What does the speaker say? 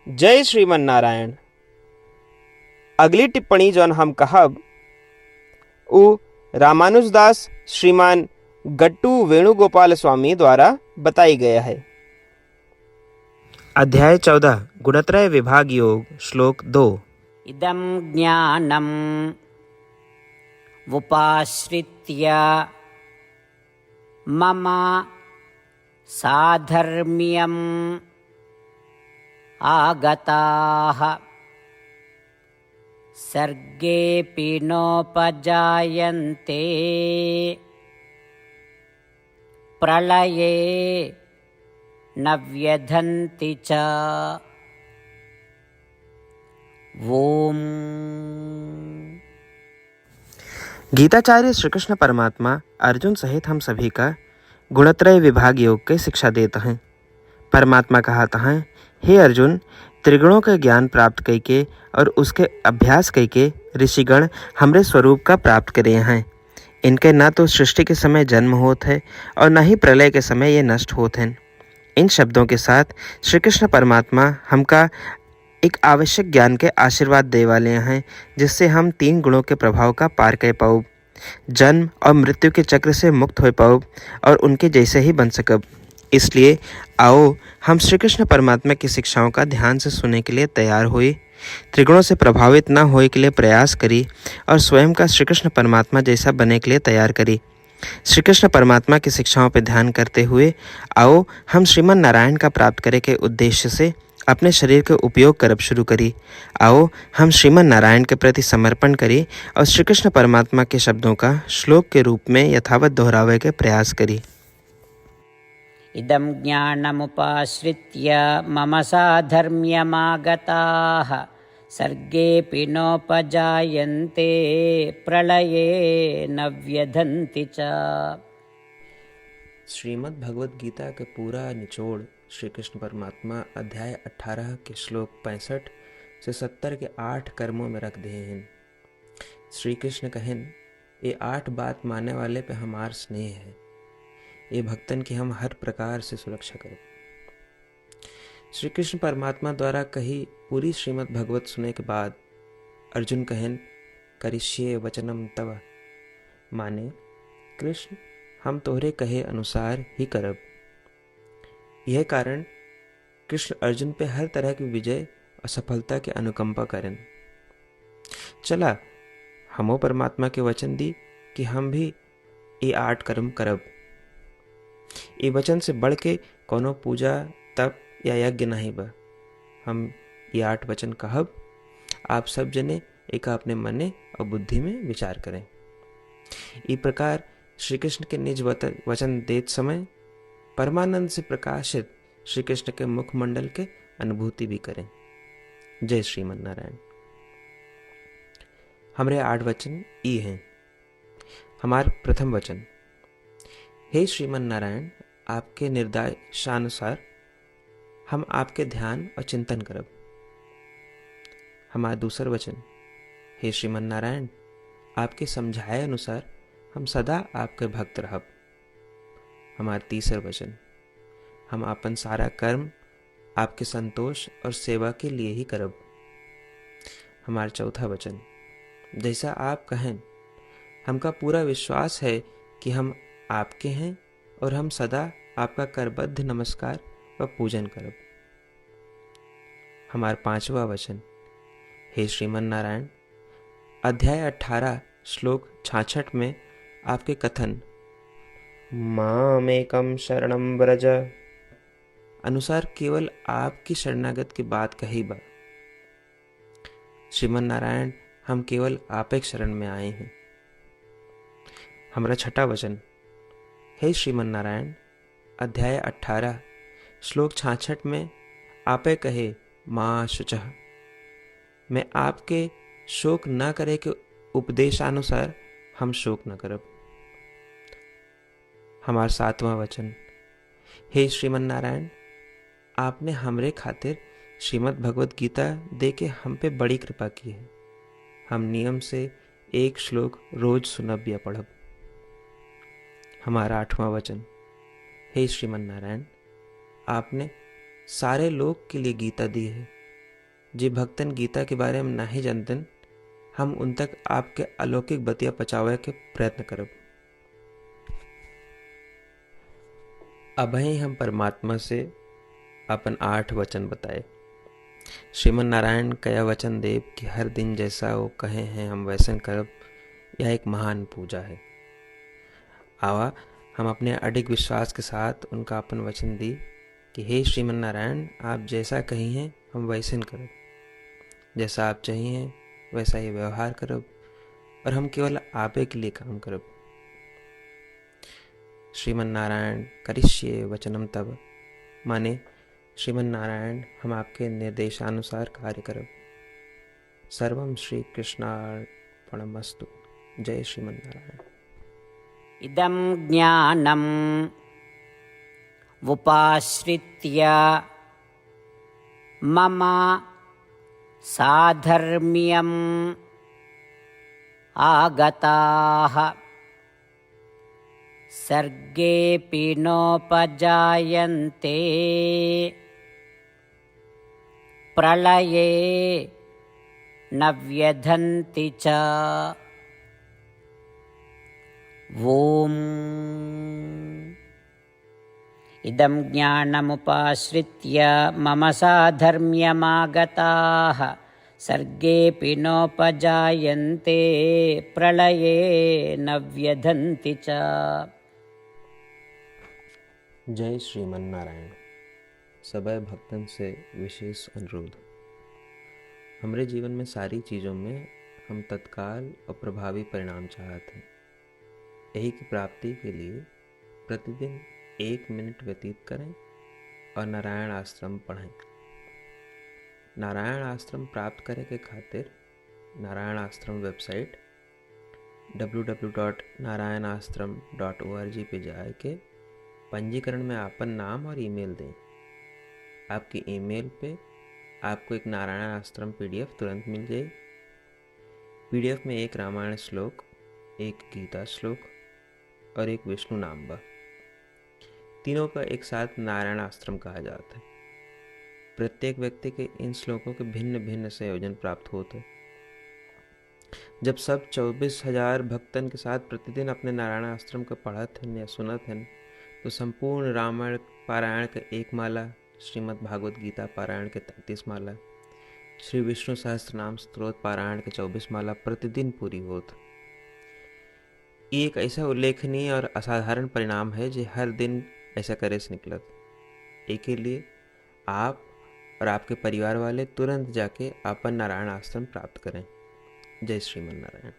जय श्रीमन नारायण। अगली टिप्पणी जौन हम कहब उ रामानुजदास श्रीमान गट्टू वेणुगोपाल स्वामी द्वारा बताई गया है। अध्याय 14 गुणत्रय विभाग योग श्लोक 2। इदं ज्ञानम् उपाश्रित्य मम साधर्म्यम् आगताः सर्गेऽपि नोपजायन्ते प्रलये न व्यधन्ति च। ओम। गीताचार्य श्री कृष्ण परमात्मा अर्जुन सहित हम सभी का गुणत्रय विभाग योग के शिक्षा देते हैं। परमात्मा कहता है, हे अर्जुन, त्रिगुणों का ज्ञान प्राप्त करके और उसके अभ्यास करके ऋषिगण हमरे स्वरूप का प्राप्त करे हैं। इनके न तो सृष्टि के समय जन्म होत है और न ही प्रलय के समय ये नष्ट होत हैं। इन शब्दों के साथ श्री कृष्ण परमात्मा हमका एक आवश्यक ज्ञान के आशीर्वाद दे वाले हैं, जिससे हम 3 गुणों के प्रभाव का पार कर पाओ, जन्म और मृत्यु के चक्र से मुक्त हो पाओ और उनके जैसे ही बन सकब। इसलिए आओ हम श्री कृष्ण परमात्मा की शिक्षाओं का ध्यान से सुनने के लिए तैयार हुए, त्रिगुणों से प्रभावित न होने के लिए प्रयास करी और स्वयं का श्री कृष्ण परमात्मा जैसा बनने के लिए तैयार करी। श्री कृष्ण परमात्मा की शिक्षाओं पर ध्यान करते हुए आओ हम श्रीमन नारायण का प्राप्त करे के उद्देश्य से अपने शरीर के उपयोग करब शुरू करी। आओ हम श्रीमन नारायण के प्रति समर्पण करी और श्री कृष्ण परमात्मा के शब्दों का श्लोक के रूप में यथावत दोहरावे के प्रयास करी। इदं ज्ञानमुपाश्रित्य मम साधर्म्यमागताः सर्गेऽपि नोपजायन्ते प्रलये न व्यधन्ति च। श्रीमद् भगवद गीता के पूरा निचोड़ श्री कृष्ण परमात्मा अध्याय 18 के श्लोक 65 से 70 के 8 कर्मों में रख दिए हैं। श्री कृष्ण कहन, ये 8 बात मानने वाले पे हमार स्नेह है, ये भक्तन की हम हर प्रकार से सुरक्षा करें। श्री कृष्ण परमात्मा द्वारा कही पूरी श्रीमद् भगवत सुने के बाद अर्जुन कहन, करिष्ये वचनम तव, माने कृष्ण हम तोहरे कहे अनुसार ही करब। यह कारण कृष्ण अर्जुन पे हर तरह की विजय और सफलता के अनुकंपा करें। चला हमो परमात्मा के वचन दी कि हम भी ये 8 कर्म करब। ये वचन से बढ़ के कोनो पूजा तप या यज्ञ नहीं बा। हम ये 8 वचन कहब, आप सब जने एक अपने मने और बुद्धि में विचार करें। इस प्रकार श्री कृष्ण के निज वचन देत समय परमानंद से प्रकाशित श्री कृष्ण के मुखमंडल के अनुभूति भी करें। जय श्रीमन नारायण। हमारे 8 वचन ई हैं। हमार प्रथम वचन, हे श्रीमन नारायण, आपके निर्देशानुसार हम आपके ध्यान और चिंतन करब। हमारा दूसर वचन, हे श्रीमन नारायण, आपके समझाए अनुसार हम सदा आपके भक्त रहब। हमारा तीसर वचन, हम अपन सारा कर्म आपके संतोष और सेवा के लिए ही करब। हमारा चौथा वचन, जैसा आप कहें हमका पूरा विश्वास है कि हम आपके हैं और हम सदा आपका करबद्ध नमस्कार व पूजन करब। हमारा 5वां वचन, हे श्रीमन नारायण, अध्याय 18 श्लोक 66 में आपके कथन मामेकं शरणं व्रज अनुसार केवल आपकी शरणागत की बात कही बा। श्रीमन नारायण, हम केवल आप एक शरण में आए हैं। हमारा 6वां वचन, हे श्रीमन नारायण, अध्याय 18 श्लोक 66 में आपे कहे माँ शुचः, मैं आपके शोक न करे के उपदेशानुसार हम शोक न करब। हमारा 7वां वचन, हे श्रीमन नारायण, आपने हमरे खातिर श्रीमद् भगवद गीता दे के हम पे बड़ी कृपा की है। हम नियम से 1 श्लोक रोज सुनब या पढ़ब। हमारा 8वां वचन, हे श्रीमन नारायण, आपने सारे लोग के लिए गीता दी है जे भक्तन गीता के बारे में नहीं जानतन, हम उन तक आपके अलौकिक बतिया पहुँचावे के प्रयत्न करब। अभई हम परमात्मा से अपन 8 वचन बताए। श्रीमन नारायण कया वचन देव कि हर दिन जैसा वो कहे हैं हम वैसन करब, यह एक महान पूजा है। आवा हम अपने अडिग विश्वास के साथ उनका अपन वचन दी कि हे श्रीमन नारायण, आप जैसा कही हैं हम वैसन करब, जैसा आप चाहिए वैसा ही व्यवहार करब, और हम केवल आपे के लिए काम करब। श्रीमन नारायण करिष्ये वचनम तब, माने श्रीमन नारायण हम आपके निर्देशानुसार कार्य करब। सर्वम श्री कृष्णार्पणमस्तु। जय श्रीमन नारायण। इदं ज्ञानम् उपाश्रित्य मम साधर्म्यम् आगताः सर्गेऽपि नोपजायन्ते प्रलये न व्यधन्ति च। ॐ इदं ज्ञानमुपाश्रित्य मम साधर्म्यमागताः सर्गेऽपि नोपजायन्ते प्रलये न व्यधन्ति च। जय श्रीमन नारायण। सबै भक्तन से विशेष अनुरोध। हमरे जीवन में सारी चीज़ों में हम तत्काल और प्रभावी परिणाम चाहते हैं। यही की प्राप्ति के लिए प्रतिदिन 1 मिनट व्यतीत करें और नारायण आश्रम पढ़ें। नारायण आश्रम प्राप्त करे के खातिर नारायण आश्रम वेबसाइट www.narayanashram.org पे जाए के पंजीकरण में आपन नाम और ईमेल दें। आपकी ईमेल पे आपको एक नारायण आश्रम PDF तुरंत मिल जाए। PDF में एक रामायण श्लोक, एक गीता श्लोक और एक विष्णु नाम बा। तीनों का एक साथ नारायण आश्रम कहा जाता है। प्रत्येक व्यक्ति के इन श्लोकों के भिन्न भिन्न संयोजन प्राप्त होते हैं। जब सब 24,000 भक्तन के साथ प्रतिदिन अपने नारायण आश्रम को पढ़त हैं या सुनत हैं, तो संपूर्ण रामायण पारायण के 1 माला, श्रीमद् भागवत गीता पारायण के 33 माला, श्री विष्णु सहस्त्रनाम स्तोत्र पारायण के 24 माला प्रतिदिन पूरी होत। ये एक ऐसा उल्लेखनीय और असाधारण परिणाम है जो हर दिन ऐसा करे से निकलत। एक के लिए आप और आपके परिवार वाले तुरंत जाके अपन नारायण आश्रम प्राप्त करें। जय श्रीमन नारायण।